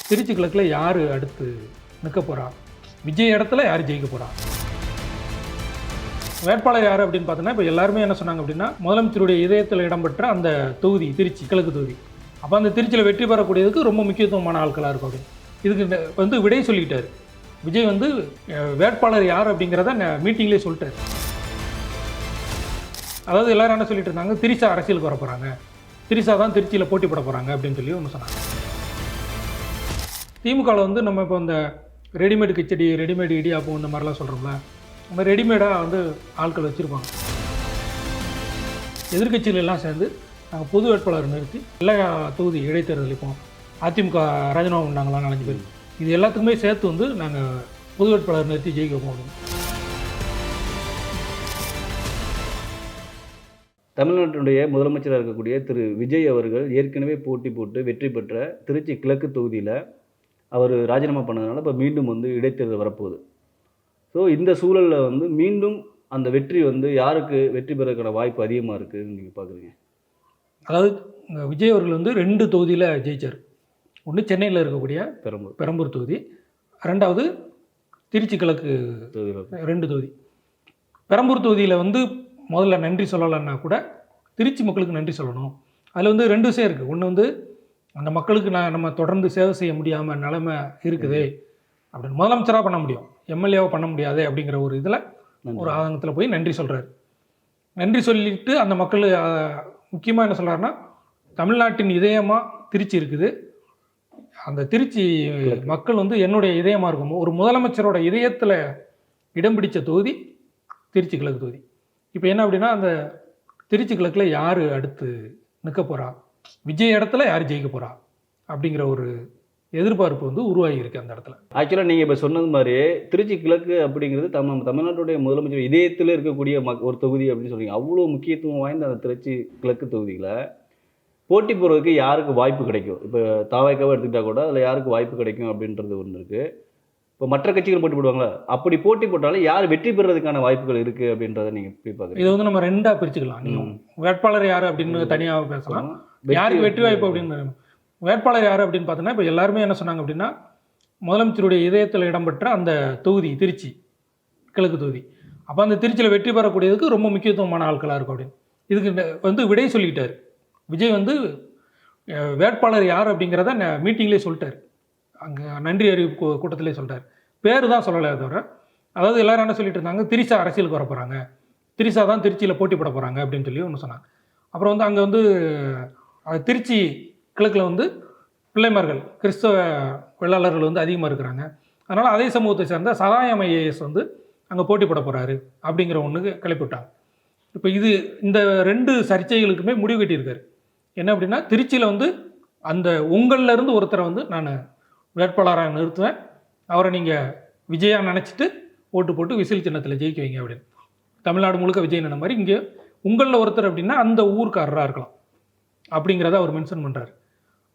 திருச்சி கிழக்கில் யார் அடுத்து நிற்க போகிறா, விஜய் இடத்துல யார் ஜெயிக்க போகிறா, வேட்பாளர் யார் அப்படின்னு பார்த்தோன்னா இப்போ எல்லாருமே என்ன சொன்னாங்க அப்படின்னா முதலமைச்சருடைய இதயத்தில் இடம்பெற்ற அந்த தொகுதி திருச்சி கிழக்கு தொகுதி. அப்போ அந்த திருச்சியில் வெற்றி பெறக்கூடியதுக்கு ரொம்ப முக்கியத்துவமான ஆட்களாக இருக்கும் அப்படின்னு இதுக்கு வந்து விடை சொல்லிட்டார் விஜய். வந்து வேட்பாளர் யார் அப்படிங்கிறத மீட்டிங்லேயே சொல்லிட்டார். அதாவது எல்லாரும் என்ன சொல்லிட்டு இருந்தாங்க, திரிசா அரசியலுக்கு வர போகிறாங்க, திரிசா தான் திருச்சியில் போட்டி போட போகிறாங்க அப்படின்னு சொல்லி ஒன்று சொன்னாங்க. திமுகவில் வந்து நம்ம இப்போ இந்த ரெடிமேடு கிச்சடி, ரெடிமேடு இடியாப்பம் இந்த மாதிரிலாம் சொல்கிறோம்ல, நம்ம ரெடிமேடாக வந்து ஆட்கள் வச்சுருப்பாங்க. எதிர்கட்சிகள் எல்லாம் சேர்ந்து நாங்கள் பொது வேட்பாளர் நிறுத்தி எல்லா தொகுதி இடைத்தேர்தல் இப்போ அதிமுக ராஜினாமா பண்ணாங்களாம் 4 பேர், இது எல்லாத்துக்குமே சேர்த்து வந்து நாங்கள் பொது வேட்பாளர் நிறுத்தி ஜெயிக்க போகணும். தமிழ்நாட்டினுடைய முதலமைச்சராக இருக்கக்கூடிய திரு விஜய் அவர்கள் ஏற்கனவே போட்டி போட்டு வெற்றி பெற்ற திருச்சி கிழக்கு தொகுதியில் அவர் ராஜினாமா பண்ணதுனால இப்போ மீண்டும் வந்து இடைத்தேர்தல் வரப்போகுது. ஸோ இந்த சூழலில் வந்து மீண்டும் அந்த வெற்றி வந்து யாருக்கு வெற்றி பெறதுக்கான வாய்ப்பு அதிகமாக இருக்குதுன்னு நீங்கள் பார்க்குறீங்க? அதாவது விஜய் அவர்கள் வந்து 2 தொகுதியில் ஜெயித்தார். ஒன்று சென்னையில் இருக்கக்கூடிய பெரம்பூர் தொகுதி, 2வது திருச்சி கிழக்கு தொகுதியில் 2 தொகுதி. பெரம்பூர் தொகுதியில் வந்து முதல்ல நன்றி சொல்லலைன்னா கூட திருச்சி மக்களுக்கு நன்றி சொல்லணும். அதில் வந்து 2 விஷயம் இருக்குது. ஒன்று வந்து அந்த மக்களுக்கு நம்ம தொடர்ந்து சேவை செய்ய முடியாமல் நிலைமை இருக்குது அப்படின்னு முதலமைச்சராக பண்ண முடியும், எம்எல்ஏவாக பண்ண முடியாது அப்படிங்கிற ஒரு இதில் ஒரு ஆதங்கத்தில் போய் நன்றி சொல்கிறார். நன்றி சொல்லிட்டு அந்த மக்கள் முக்கியமாக என்ன சொல்கிறாருன்னா, தமிழ்நாட்டின் இதயமாக திருச்சி இருக்குது, அந்த திருச்சி மக்கள் வந்து என்னுடைய இதயமாக இருக்கும். ஒரு முதலமைச்சரோட இதயத்தில் இடம் பிடித்த தொகுதி திருச்சி கிழக்கு தொகுதி. இப்போ என்ன அப்படின்னா, அந்த திருச்சி கிழக்கில் யார் அடுத்து நிற்க போகிறா, விஜய் இடத்துல யார் ஜெயிக்க போகிறா அப்படிங்கிற ஒரு எதிர்பார்ப்பு வந்து உருவாகி இருக்குது அந்த இடத்துல. ஆக்சுவலாக நீங்கள் இப்போ சொன்னது மாதிரி திருச்சி கிழக்கு அப்படிங்கிறது தமிழ்நாட்டுடைய முதலமைச்சர் இதயத்தில் இருக்கக்கூடிய ஒரு தொகுதி அப்படின்னு சொல்றீங்க. அவ்வளோ முக்கியத்துவம் வாய்ந்த அந்த திருச்சி கிழக்கு தொகுதியில் போட்டி போடுறதுக்கு யாருக்கு வாய்ப்பு கிடைக்கும்? இப்போ தாவாய்க்காவை எடுத்துக்கிட்டால் கூட அதில் யாருக்கு வாய்ப்பு கிடைக்கும் அப்படின்றது ஒன்று இருக்குது. இப்போ மற்ற கட்சிகள் போட்டி போடுவாங்களா, அப்படி போட்டி போட்டாலும் யார் வெற்றி பெறுறதுக்கான வாய்ப்புகள் இருக்குது அப்படின்றத நீங்கள் எப்படி பார்க்குறீங்க? இது வந்து நம்ம 2ஆக பிரிச்சுக்கலாம். நீங்கள் வேட்பாளர் யார் அப்படின்னு தனியாக பேசலாம், யாருக்கு வெற்றி வாய்ப்பு அப்படின்னு. வேட்பாளர் யார் அப்படின்னு பார்த்தோன்னா இப்போ எல்லாருமே என்ன சொன்னாங்க அப்படின்னா முதலமைச்சருடைய இதயத்தில் இடம்பெற்ற அந்த தொகுதி திருச்சி கிழக்கு தொகுதி. அப்போ அந்த திருச்சியில் வெற்றி பெறக்கூடியதுக்கு ரொம்ப முக்கியத்துவமான ஆட்களாக இருக்கும் அப்படின்னு இதுக்கு வந்து விடை சொல்லிட்டார் விஜய். வந்து வேட்பாளர் யார் அப்படிங்கிறத மீட்டிங்லேயே சொல்லிட்டார், அங்கே நன்றி அறிவிப்பு கூட்டத்திலே சொல்லிட்டார். பேர் தான் சொல்லலை தவிர. அதாவது எல்லோரும் என்ன சொல்லிட்டு இருந்தாங்க, திரிசா அரசியலுக்கு வர போகிறாங்க, திரிசா தான் திருச்சியில் போட்டி போட போகிறாங்க அப்படின்னு சொல்லி ஒன்று சொன்னாங்க. அப்புறம் வந்து அங்கே வந்து திருச்சி கிழக்கில் வந்து பிள்ளைமார்கள் கிறிஸ்தவ வெள்ளாளர்கள் வந்து அதிகமாக இருக்கிறாங்க, அதனால் அதே சமூகத்தை சேர்ந்த சகாயம் ஐஏஎஸ் வந்து அங்கே போட்டி போட போகிறாரு அப்படிங்கிற ஒன்றுக்கு கிளப்பி விட்டாங்க. இப்போ இந்த 2 சர்ச்சைகளுக்குமே முடிவு கட்டியிருக்காரு. என்ன அப்படின்னா, திருச்சியில் வந்து அந்த உங்களிலேருந்து ஒருத்தரை வந்து நான் வேட்பாளராக நிறுத்துவேன், அவரை நீங்கள் விஜயாக நினச்சிட்டு ஓட்டு போட்டு விசில் சின்னத்தில் ஜெயிக்க வைங்க அப்படின்னு. தமிழ்நாடு முழுக்க விஜய் நின்ன மாதிரி இங்கே உங்களில் ஒருத்தர் அப்படின்னா அந்த ஊருக்காரராக இருக்கலாம் அப்படிங்கிறத அவர் மென்ஷன் பண்ணுறாரு.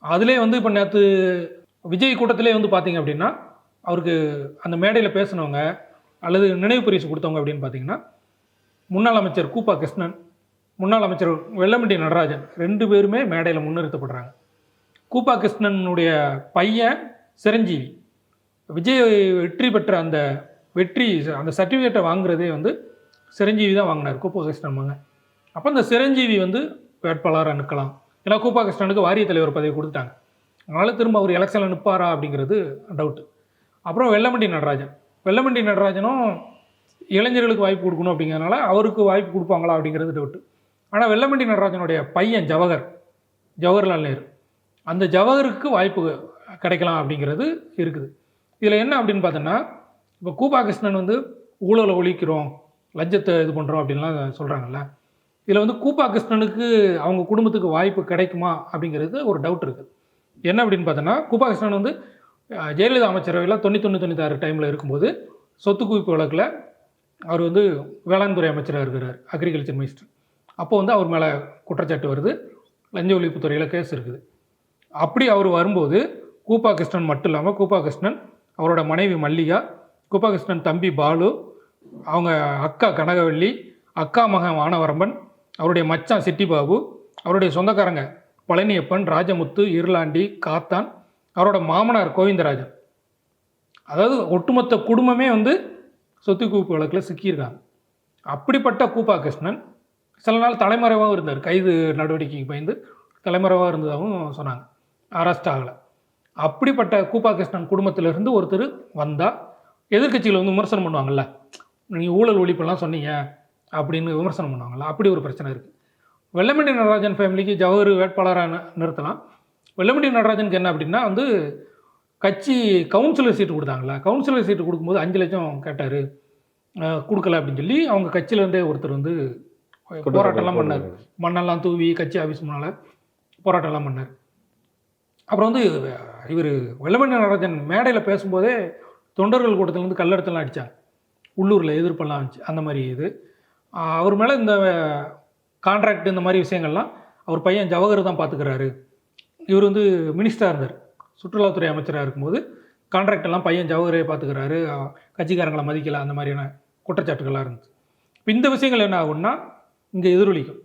அதிலே வந்து இப்போ நேற்று விஜய் கூட்டத்திலே வந்து பார்த்தீங்க அப்படின்னா அவருக்கு அந்த மேடையில் பேசினவங்க அல்லது நினைவு பரிசு கொடுத்தவங்க அப்படின்னு பார்த்தீங்கன்னா முன்னாள் அமைச்சர் கூப்பா கிருஷ்ணன், முன்னாள் அமைச்சர் வெல்லமண்டி நடராஜன் 2 பேருமே மேடையில் முன்னிறுத்தப்படுறாங்க. கூப்பா கிருஷ்ணனுடைய பையன் சிரஞ்சீவி விஜய் வெற்றி பெற்ற அந்த சர்டிஃபிகேட்டை வாங்குறதே வந்து சிரஞ்சீவி தான் வாங்கினார், கூப்பா கிருஷ்ணன் வாங்க. அப்போ அந்த சிரஞ்சீவி வந்து வேட்பாளராக நிற்கலாம், ஏன்னா கூப்பா கிருஷ்ணனுக்கு வாரிய தலைவர் பதவி கொடுத்துட்டாங்க, அதனால் திரும்ப அவர் எலெக்ஷனில் நிற்பாரா அப்படிங்கிறது டவுட்டு. அப்புறம் வெல்லமண்டி நடராஜனும் இளைஞர்களுக்கு வாய்ப்பு கொடுக்கணும் அப்படிங்கிறதுனால அவருக்கு வாய்ப்பு கொடுப்பாங்களா அப்படிங்கிறது டவுட்டு. ஆனால் வெல்லமண்டி நடராஜனுடைய பையன் ஜவஹர்லால் நேரு, அந்த ஜவஹருக்கு வாய்ப்பு கிடைக்கலாம் அப்படிங்கிறது இருக்குது. இதில் என்ன அப்படின்னு பார்த்தோன்னா, இப்போ கூப்பா கிருஷ்ணன் வந்து ஊழலை ஒழிக்கிறோம், லஞ்சத்தை இது பண்ணுறோம் அப்படின்லாம் சொல்கிறாங்கல்ல, இதில் வந்து கூப்பா கிருஷ்ணனுக்கு அவங்க குடும்பத்துக்கு வாய்ப்பு கிடைக்குமா அப்படிங்கிறது ஒரு டவுட் இருக்குது. என்ன அப்படின்னு பார்த்தோன்னா, கூப்பா கிருஷ்ணன் வந்து ஜெயலலிதா அமைச்சரவையில் 91-96 டைமில் இருக்கும்போது சொத்து குவிப்பு வழக்கில் அவர் வந்து வேளாண் துறை அமைச்சராக இருக்கிறார், அக்ரிகல்ச்சர் மினிஸ்டர். அப்போ வந்து அவர் மேலே குற்றச்சாட்டு வருது, லஞ்ச ஒழிப்புத்துறையில் கேஸ் இருக்குது. அப்படி அவர் வரும்போது கூப்பா கிருஷ்ணன் மட்டும் இல்லாமல் கூப்பா கிருஷ்ணன், அவரோட மனைவி மல்லிகா, கூப்பா கிருஷ்ணன் தம்பி பாலு, அவங்க அக்கா கனகவள்ளி, அக்கா மகன் வானவரம்பன், அவருடைய மச்சான் சிட்டிபாபு, அவருடைய சொந்தக்காரங்க பழனியப்பன், ராஜமுத்து, இருளாண்டி, காத்தான், அவரோட மாமனார் கோவிந்தராஜன். அதாவது ஒட்டுமொத்த குடும்பமே வந்து சொத்து குவிப்பு வழக்கில் சிக்கியிருக்காங்க. அப்படிப்பட்ட கூப்பா கிருஷ்ணன் சில நாள் தலைமறைவாகவும் இருந்தார். கைது நடவடிக்கைக்கு பயந்து தலைமறைவாக இருந்ததாகவும் சொன்னாங்க. அரெஸ்ட் ஆகலை. அப்படிப்பட்ட கூப்பா கிருஷ்ணன் குடும்பத்திலிருந்து ஒருத்தர் வந்தால் எதிர்க்கட்சிகள் வந்து விமர்சனம் பண்ணுவாங்கள்ல, நீங்கள் ஊழல் ஒழிப்பெல்லாம் சொன்னீங்க அப்படின்னு விமர்சனம் பண்ணுவாங்கள்ல, அப்படி ஒரு பிரச்சனை இருக்குது. வெல்லமண்டி நடராஜன் ஃபேமிலிக்கு ஜவஹர் வேட்பாளராக நிறுத்தலாம். வெல்லமண்டி நடராஜனுக்கு என்ன அப்படின்னா வந்து கட்சி கவுன்சிலர் சீட்டு கொடுத்தாங்களா, கவுன்சிலர் சீட்டு கொடுக்கும்போது 5 லட்சம் கேட்டார், கொடுக்கல அப்படின்னு சொல்லி அவங்க கட்சியிலேருந்தே ஒருத்தர் வந்து போராட்டம்லாம் பண்ணார். மண்ணெல்லாம் தூவி கட்சி ஆஃபீஸ் முன்னால் போராட்டம்லாம் பண்ணார். அப்புறம் வந்து இவர் வெல்லமண்டி நடராஜன் மேடையில் பேசும்போதே தொண்டர்கள் கூட்டத்திலேருந்து கல்லெடுத்தெல்லாம் அடித்தாங்க. உள்ளூரில் எதிர்ப்பெல்லாம் இருந்துச்சு. அந்த மாதிரி இது அவர் மேலே இந்த கான்ட்ராக்ட் இந்த மாதிரி விஷயங்கள்லாம் அவர் பையன் ஜவஹர் தான் பார்த்துக்கிறாரு. இவர் வந்து மினிஸ்டராக இருந்தார், சுற்றுலாத்துறை அமைச்சராக இருக்கும்போது கான்ட்ராக்ட் எல்லாம் பையன் ஜவஹரே பார்த்துக்கிறாரு, கட்சிக்காரங்களை மதிக்கலை, அந்த மாதிரியான குற்றச்சாட்டுகள்லாம் இருந்துச்சு. இப்போ இந்த விஷயங்கள் என்ன ஆகும்னா இங்கே எதிரொலிக்கும்.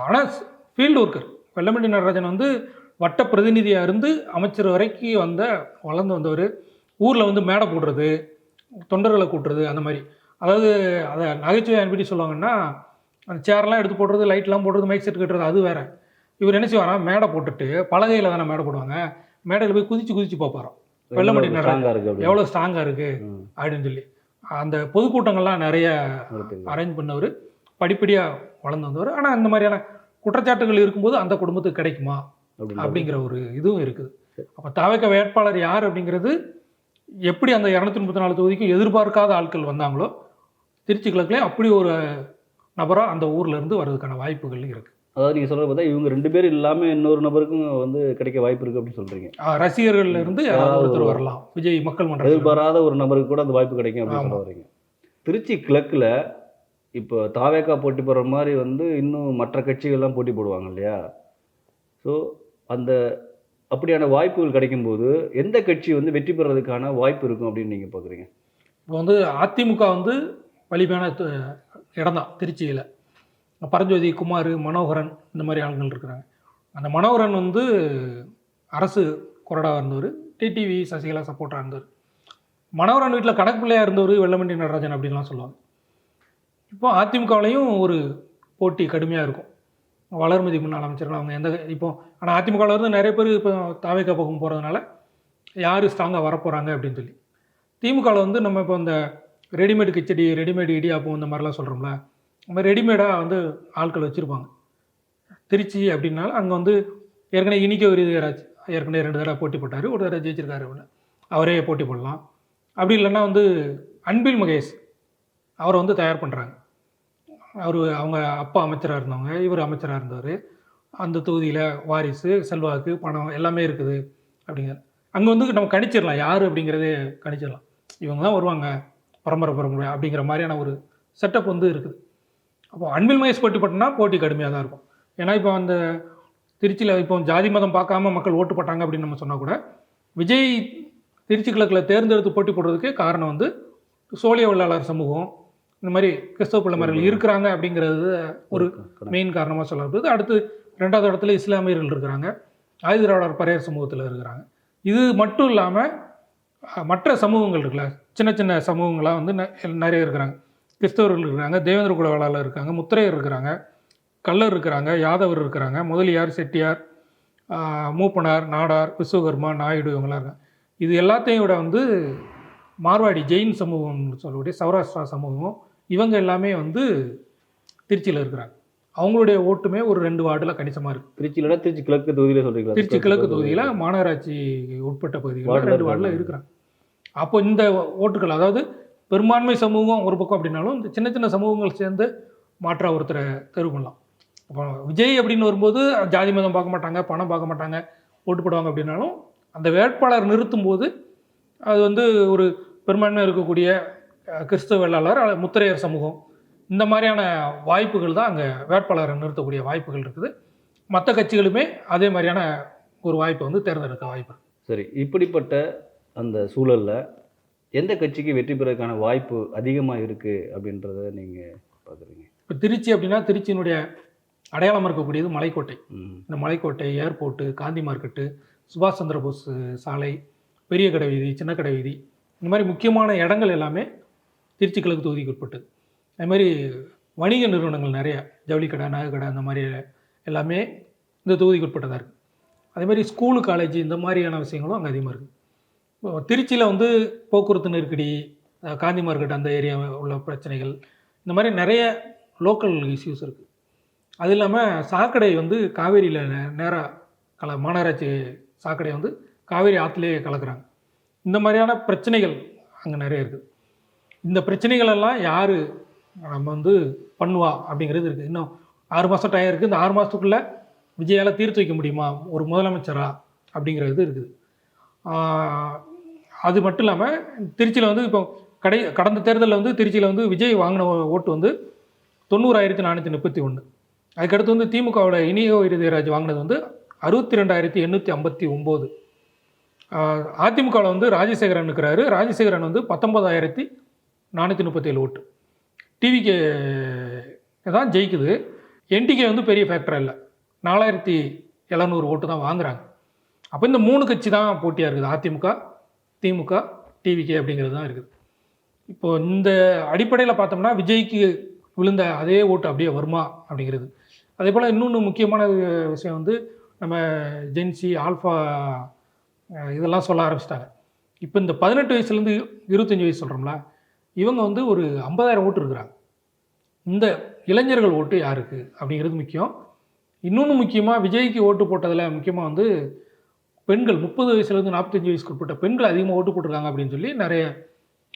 ஆனால் ஃபீல்டு ஒர்க்கர் வெல்லமண்டி நடராஜன் வந்து வட்ட பிரதிநிதியாக இருந்து அமைச்சர் வரைக்கும் வளர்ந்து வந்தவர். ஊரில் வந்து மேடை போடுறது, தொண்டர்களை கூட்டுறது, அந்த மாதிரி. அதாவது அதை நகைச்சுவை எப்படி சொல்லுவாங்கன்னா, அந்த சேரெலாம் எடுத்து போடுறது, லைட்லாம் போடுறது, மைக் செட் கட்டுறது, அது வேறு. இவர் என்ன செய்வாரா, மேடை போட்டுட்டு பலகையில் தானே மேடை போடுவாங்க, மேடையில் போய் குதிச்சு பார்ப்பாராம் வெல்லமண்டி நடராஜன் எவ்வளோ ஸ்ட்ராங்காக இருக்குது அப்படின்னு சொல்லி. அந்த பொதுக்கூட்டங்கள்லாம் நிறைய அரேஞ்ச் பண்ணவர், படிப்படியாக வளர்ந்து வந்தவர். ஆனால் இந்த மாதிரியான குற்றச்சாட்டுகள் இருக்கும்போது அந்த குடும்பத்துக்கு கிடைக்குமா அப்படிங்கிற ஒரு இதுவும் இருக்குது. அப்போ தவிக வேட்பாளர் யார் அப்படிங்கிறது எப்படி அந்த 234 தொகுதிக்கு எதிர்பார்க்காத ஆட்கள் வந்தாங்களோ, திருச்சி கிழக்குலேயே அப்படி ஒரு நபராக அந்த ஊரில் இருந்து வர்றதுக்கான வாய்ப்புகள் இருக்குது. அதாவது நீங்கள் சொல்கிறது பார்த்தா இவங்க 2 பேர் இல்லாமல் இன்னொரு நபருக்கும் வந்து கிடைக்க வாய்ப்பு இருக்குது அப்படின்னு சொல்கிறீங்க. ரசிகர்கள் இருந்து யாராவது ஒருத்தர் வரலாம். விஜய் மக்கள் மன்றம் எதிர்பாராத ஒரு நபருக்கு கூட அந்த வாய்ப்பு கிடைக்கும் அப்படின்னு சொல்ல வரீங்க. திருச்சி கிழக்கில் இப்போ தாவேக்கா போட்டி போடுற மாதிரி வந்து இன்னும் மற்ற கட்சிகள்லாம் போட்டி போடுவாங்க இல்லையா? ஸோ அந்த அப்படியான வாய்ப்புகள் கிடைக்கும்போது எந்த கட்சி வந்து வெற்றி பெறதுக்கான வாய்ப்பு இருக்கும் அப்படின்னு நீங்கள் பார்க்குறீங்க? இப்போ வந்து அதிமுக வந்து வலிமையான இடம் தான் திருச்சியில். பரஞ்சோதி, குமார், மனோகரன், இந்த மாதிரி ஆளுங்கள் இருக்கிறாங்க. அந்த மனோகரன் வந்து அரசு கொறடாக இருந்தவர், டிடிவி சசிகலா சப்போர்ட்டாக இருந்தவர். மனோகரன் வீட்டில் கணக்கு பிள்ளையாக இருந்தவர் வெல்லமண்டி நடராஜன் அப்படின்லாம் சொல்லுவாங்க. இப்போ அதிமுகவிலையும் ஒரு போட்டி கடுமையாக இருக்கும். வளர்மதி முன்னாள் அமைச்சர்கள் அவங்க எந்த இப்போ ஆனால் அதிமுகவில் இருந்து நிறைய பேர் இப்போ தாவேக பக்கம் போகிறதுனால யார் ஸ்ட்ராங்காக வரப்போகிறாங்க அப்படின்னு சொல்லி. திமுகவில் வந்து நம்ம இப்போ இந்த ரெடிமேடு கிச்சடி, ரெடிமேடு இடியாப்பம் இந்த மாதிரிலாம் சொல்கிறோம்ல, நம்ம ரெடிமேடாக வந்து ஆட்கள் வச்சுருப்பாங்க. திருச்சி அப்படின்னால அங்கே வந்து ஏற்கனவே இனிக்க விருதுராஜ் ஏற்கனவே 2 தடவை போட்டி போட்டார், ஒரு தடவை ஜெயிச்சிருக்காரு. அவரே போட்டி போடலாம். அப்படி இல்லைன்னா வந்து அன்பில் மகேஷ் அவரை வந்து தயார் பண்ணுறாங்க. அவங்க அப்பா அமைச்சராக இருந்தவங்க, இவர் அமைச்சராக இருந்தவர். அந்த தொகுதியில் வாரிசு, செல்வாக்கு, பணம் எல்லாமே இருக்குது அப்படிங்கிற. அங்கே வந்து நம்ம கணிச்சிடலாம் யார் அப்படிங்கிறதே கணிச்சிடலாம். இவங்க தான் வருவாங்க பரம்பரை அப்படிங்கிற மாதிரியான ஒரு செட்டப் வந்து இருக்குது. அப்போ அன்பில் மகேஷ் போட்டி போட்டோம்னா போட்டி கடுமையாக தான் இருக்கும். ஏன்னா இப்போ அந்த திருச்சியில் இப்போ ஜாதி மதம் பார்க்காம மக்கள் ஓட்டு போட்டாங்க அப்படின்னு நம்ம சொன்னால் கூட, விஜய் திருச்சி கிழக்கில் தேர்ந்தெடுத்து போட்டி போடுறதுக்கு காரணம் வந்து சோழிய வெள்ளாளர் சமூகம், இந்த மாதிரி கிறிஸ்தவ பிள்ளைமார்கள் இருக்கிறாங்க அப்படிங்கிறது ஒரு மெயின் காரணமாக சொல்லப்படுது. அடுத்து 2வது இடத்துல இஸ்லாமியர்கள் இருக்கிறாங்க, ஆயுதிராவிடர் பறையர் சமூகத்தில் இருக்கிறாங்க. இது மட்டும் இல்லாமல் மற்ற சமூகங்கள் இருக்குல்ல, சின்ன சின்ன சமூகங்களாக வந்து நிறைய இருக்கிறாங்க. கிறிஸ்தவர்கள் இருக்கிறாங்க, தேவேந்திர குல வேளாளர் இருக்காங்க, முத்திரையர் இருக்கிறாங்க, கள்ளர் இருக்கிறாங்க, யாதவர் இருக்கிறாங்க, முதலியார், செட்டியார், மூப்பனார், நாடார், விஸ்வகர்மா, நாயுடு, இவங்களாம் இருக்காங்க. இது எல்லாத்தையும் விட வந்து மார்வாடி ஜெயின் சமூகம்னு சொல்லக்கூடிய சௌராஷ்டிரா சமூகம், இவங்க எல்லாமே வந்து திருச்சியில் இருக்கிறாங்க. அவங்களுடைய ஓட்டுமே ஒரு 2 வார்டில் கணிசமாக இருக்குது. திருச்சியில் திருச்சி கிழக்கு தொகுதியில் சொல்கிறீங்களா? திருச்சி கிழக்கு தொகுதியில் மாநகராட்சி உட்பட்ட பகுதிகளில் 2 வார்டில் இருக்கிறாங்க. அப்போ இந்த ஓட்டுகள், அதாவது பெரும்பான்மை சமூகம் ஒரு பக்கம் அப்படின்னாலும் இந்த சின்ன சின்ன சமூகங்கள் சேர்ந்து மாற்றா ஒருத்தரை தேர்வு பண்ணலாம். அப்போ விஜய் அப்படின்னு வரும்போது ஜாதி மதம் பார்க்க மாட்டாங்க, பணம் பார்க்க மாட்டாங்க, ஓட்டு போடுவாங்க அப்படின்னாலும் அந்த வேட்பாளர் நிறுத்தும் போது அது வந்து ஒரு பெரும்பான்மையாக இருக்கக்கூடிய கிறிஸ்தவ வெள்ளாளர், முத்திரையர் சமூகம், இந்த மாதிரியான வாய்ப்புகள் தான் அங்கே வேட்பாளரை நிறுத்தக்கூடிய வாய்ப்புகள் இருக்குது. மற்ற கட்சிகளுமே அதே மாதிரியான ஒரு வாய்ப்பை வந்து தேர்ந்தெடுக்க வாய்ப்பு. சரி, இப்படிப்பட்ட அந்த சூழலில் எந்த கட்சிக்கு வெற்றி பெறதுக்கான வாய்ப்பு அதிகமாக இருக்குது அப்படின்றத நீங்கள் பார்க்குறீங்க? இப்போ திருச்சி அப்படின்னா திருச்சியினுடைய அடையாளம் இருக்கக்கூடியது மலைக்கோட்டை. இந்த மலைக்கோட்டை, ஏர்போர்ட்டு, காந்தி மார்க்கெட்டு, சுபாஷ் சந்திர போஸ் சாலை, பெரிய கடை வீதி, சின்ன கடை வீதி, இந்த மாதிரி முக்கியமான இடங்கள் எல்லாமே திருச்சி கிழக்கு தொகுதிக்கு உட்பட்டது. அது மாதிரி வணிக நிறுவனங்கள் நிறைய, ஜவுளி கடை, நகை கடை, அந்த மாதிரி எல்லாமே இந்த தொகுதிக்கு உட்பட்டதாக இருக்குது. அதே மாதிரி ஸ்கூலு, காலேஜ், இந்த மாதிரியான விஷயங்களும் அங்கே அதிகமாக இருக்குது. இப்போ திருச்சியில் வந்து போக்குவரத்து நெருக்கடி, காந்தி மார்க்கெட் அந்த ஏரியா உள்ள பிரச்சனைகள், இந்த மாதிரி நிறைய லோக்கல் இஷ்யூஸ் இருக்குது. அது இல்லாமல் சாக்கடை வந்து காவேரியில் நேராக மாநகராட்சி சாக்கடை வந்து காவேரி ஆற்றுலேயே கலக்கிறாங்க. இந்த மாதிரியான பிரச்சனைகள் அங்கே நிறைய இருக்குது. இந்த பிரச்சனைகளெல்லாம் யார் நம்ம வந்து பண்ணுவா அப்படிங்கிறது இருக்குது. இன்னும் 6 மாதம் டைம் இருக்குது. இந்த 6 மாதத்துக்குள்ளே விஜயால் தீர்த்து வைக்க முடியுமா ஒரு முதலமைச்சரா அப்படிங்கிறது இருக்குது. அது மட்டும் இல்லாமல் திருச்சியில் வந்து இப்போ கடந்த தேர்தலில் வந்து திருச்சியில் வந்து விஜய் வாங்கின ஓட்டு வந்து 90,431. அதுக்கடுத்து வந்து திமுகவோட இனியோ இருதயராஜ் வாங்கினது வந்து 62,859. அதிமுகவில் வந்து ராஜசேகரன் இருக்கிறாரு. ராஜசேகரன் வந்து 19,437 ஓட்டு. டிவிகே தான் ஜெயிக்குது. என்டிகே வந்து பெரிய ஃபேக்டராக இல்லை, 4,700 ஓட்டு தான் வாங்குறாங்க. அப்போ இந்த 3 கட்சி தான் போட்டியாக இருக்குது, அதிமுக, திமுக, டிவிகே அப்படிங்கிறது தான் இருக்குது. இப்போது இந்த அடிப்படையில் பார்த்தோம்னா விஜய்க்கு விழுந்த அதே ஓட்டு அப்படியே வருமா அப்படிங்கிறது. அதே போல் இன்னொன்று முக்கியமான விஷயம் வந்து நம்ம ஜென்சி, ஆல்ஃபா இதெல்லாம் சொல்ல ஆரம்பிச்சிட்டாங்க. இப்போ இந்த 18 வயசுலேருந்து 25 வயசு சொல்கிறோம்ல, இவங்க வந்து ஒரு 50,000 ஓட்டு இருக்கிறாங்க. இந்த இளைஞர்கள் ஓட்டு யாருக்கு அப்படிங்கிறது முக்கியம். இன்னொன்று முக்கியமாக விஜய்க்கு ஓட்டு போட்டதில் முக்கியமாக வந்து பெண்கள் 30 வயசுலேருந்து 45 வயசுக்கு உட்பட்ட பெண்கள் அதிகமாக ஓட்டு போட்டிருக்காங்க அப்படின்னு சொல்லி நிறைய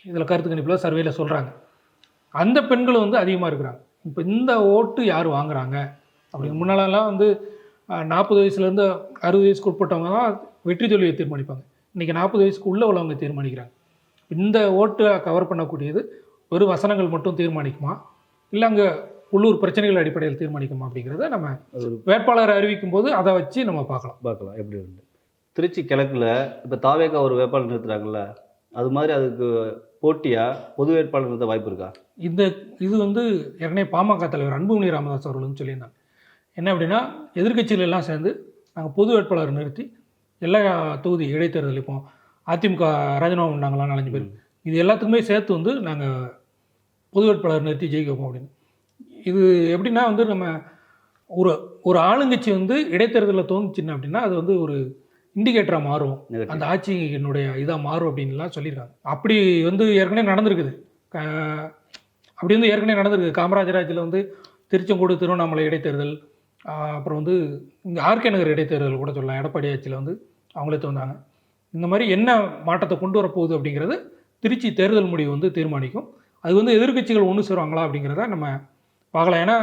இதில் கருத்து கணிப்பில் சர்வேயில் சொல்கிறாங்க. அந்த பெண்கள் வந்து அதிகமாக இருக்கிறாங்க. இப்போ இந்த ஓட்டு யார் வாங்குறாங்க அப்படின்னு முன்னாலெல்லாம் வந்து 40 வயசுலேருந்து 60 வயசுக்கு உட்பட்டவங்க தான் வெற்றி தோல்வியை தீர்மானிப்பாங்க. இன்றைக்கி 40 வயசுக்கு உள்ளே உள்ளவங்க தீர்மானிக்கிறாங்க. இந்த ஓட்டை கவர் பண்ணக்கூடியது வெறும் வசனங்கள் மட்டும் தீர்மானிக்குமா, இல்லை அங்கே உள்ளூர் பிரச்சனைகள் அடிப்படையில் தீர்மானிக்குமா அப்படிங்கிறத நம்ம வேட்பாளரை அறிவிக்கும் போது அதை வச்சு நம்ம பார்க்கலாம் எப்படி இருந்து. திருச்சி கிழக்கில் இப்போ தாவேக்கா ஒரு வேட்பாளர் நிறுத்துறாங்கல்ல, அது மாதிரி அதுக்கு போட்டியாக பொது வேட்பாளர் நிறுத்த வாய்ப்பு இருக்கா? இது வந்து ஏற்கனவே பாமக தலைவர் அன்புமணி ராமதாஸ் அவர்களும் சொல்லியிருந்தாங்க. என்ன அப்படின்னா, எதிர்க்கட்சிகள் எல்லாம் சேர்ந்து நாங்கள் பொது வேட்பாளர் நிறுத்தி எல்லா தொகுதி இடைத்தேர்தல், இப்போ அதிமுக ராஜினாமா பண்ணாங்களாம் 4 பேர், இது எல்லாத்துக்குமே சேர்த்து வந்து நாங்கள் பொது வேட்பாளர் நிறுத்தி ஜெயிக்க வைப்போம் அப்படின்னு. இது எப்படின்னா வந்து நம்ம ஒரு ஆளுங்கட்சி வந்து இடைத்தேர்தலில் தோணுச்சுன்னா அப்படின்னா அது வந்து ஒரு இண்டிகேட்டராக மாறும், அந்த ஆட்சியினுடைய இதாக மாறும் அப்படின்லாம் சொல்லியிருக்காங்க. அப்படி வந்து ஏற்கனவே நடந்திருக்குது. அப்படி வந்து ஏற்கனவே நடந்திருக்கு. காமராஜர் ஆட்சியில் வந்து திருச்செங்கோடு, திருவண்ணாமலை இடைத்தேர்தல், அப்புறம் வந்து இங்கே ஆர்கே நகர் இடைத்தேர்தல் கூட சொல்லலாம். எடப்பாடி ஆட்சியில் வந்து அவங்களே தோந்தாங்க. இந்த மாதிரி என்ன மாற்றத்தை கொண்டு வரப்போகுது அப்படிங்கிறது திருச்சி தேர்தல் முடிவு வந்து தீர்மானிக்கும். அது வந்து எதிர்க்கட்சிகள் ஒன்று சேருவாங்களா அப்படிங்கிறத நம்ம பார்க்கலாம். ஏன்னா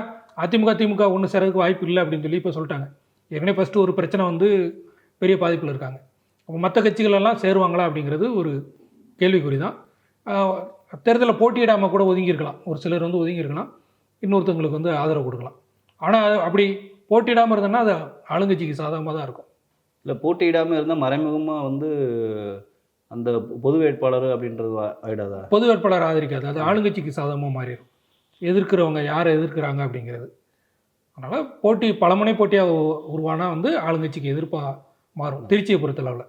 அதிமுக, திமுக ஒன்று சேரதுக்கு வாய்ப்பு இல்லை அப்படின்னு சொல்லி இப்போ சொல்லிட்டாங்க. ஏற்கனவே ஃபஸ்ட்டு ஒரு பிரச்சனை வந்து பெரிய பாதிப்பில் இருக்காங்க. அப்போ மற்ற கட்சிகளெல்லாம் சேருவாங்களா அப்படிங்கிறது ஒரு கேள்விக்குறி தான். தேர்தலில் போட்டியிடாமல் கூட ஒதுங்கியிருக்கலாம். ஒரு சிலர் வந்து ஒதுங்கியிருக்கலாம், இன்னொருத்தவங்களுக்கு வந்து ஆதரவு கொடுக்கலாம். ஆனால் அப்படி போட்டியிடாமல் இருந்தோன்னா அது ஆளுங்கட்சிக்கு சாதகமாக தான் இருக்கும். இல்லை போட்டியிடாமல் இருந்தால் மறைமுகமாக வந்து அந்த பொது வேட்பாளர் அப்படின்றது ஆகிடாதா? பொது வேட்பாளர் ஆதரிக்காது, அது ஆளுங்கட்சிக்கு சாதகமாக மாறிடும். எதிர்க்கிறவங்க யாரை எதிர்க்கிறாங்க அப்படிங்கிறது. அதனால் பலமுனை போட்டியாக உருவானா வந்து ஆளுங்கட்சிக்கு எதிர்ப்பாக மாறும் திருச்சியை பொறுத்தளவில்.